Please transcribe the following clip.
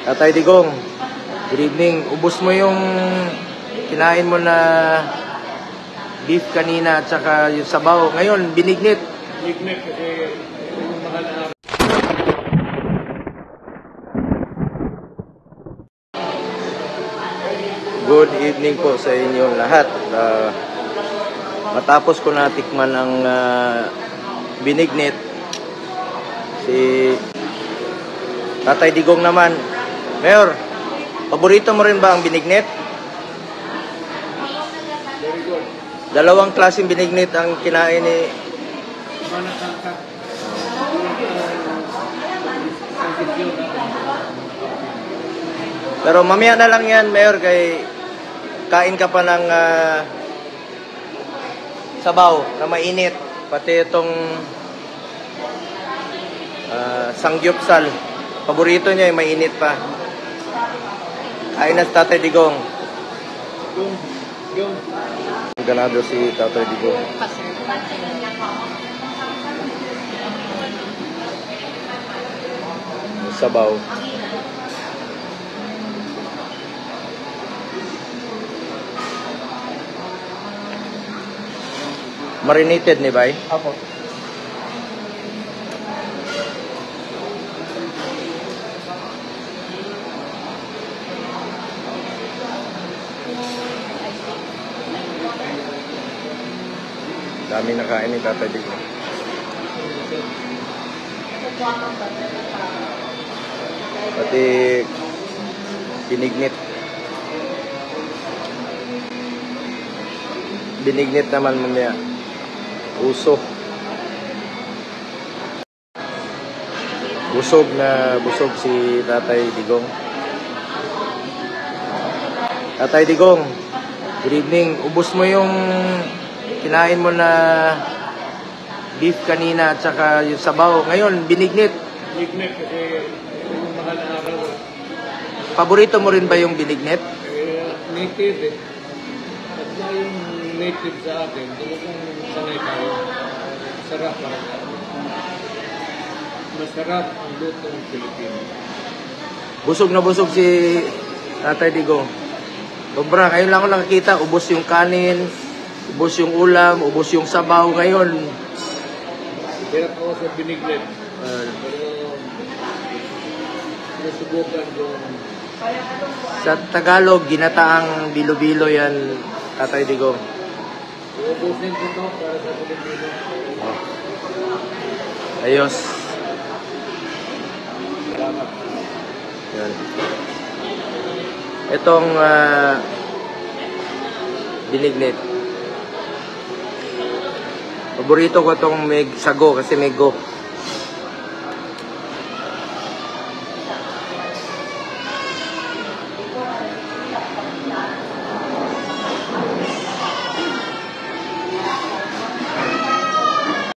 Tatay Digong, good evening. Ubos mo yung kinain mo na beef kanina at saka yung sabaw. Ngayon, binignit. Binignit kasi yung mahal na Good evening po sa inyong lahat. Matapos ko natikman ang binignit, si Tatay Digong naman. Mayor, paborito mo rin ba ang binignit? very good. Dalawang klaseng binignit ang kinain ni... Manasangkap. Pero mamaya na lang yan, Mayor, kay kain ka pa ng sabaw na mainit. Pati itong sangyupsal. Paborito niya yung mainit pa. Kain na si Tatay Digong. Yung. Ganado si Tatay Digong. Sabaw. Marinated ni Bay? Apo. Dami na kain ni Tatay Digong. Pati binignit. Binignit naman mamaya. Uso. Busog na busog si Tatay Digong. Tatay Digong, good evening. Ubos mo yung kinain mo na beef kanina at saka yung sabaw. Ngayon, binignit. Binignit kasi yung mahal na araw. Paborito mo rin ba yung binignit? Native eh. At na yung native sa akin, talagang sanay tayo. Sarap parang. Masarap ang lutong Pilipino. Busog na busog si Tatay Digong. Sobra, ngayon lang ako nakakita, ubos yung kanin, ubos yung ulam, ubos yung sabaw. Ngayon, Hirap ako sa binignit. Pero nasubukan yung sa Tagalog, ginataang bilo-bilo yan, Tatay Digong. ubusin ko to para sa Pilipino. Ayos. Salamat. Yan. Itong binignit. Paborito ko itong may sago kasi may go.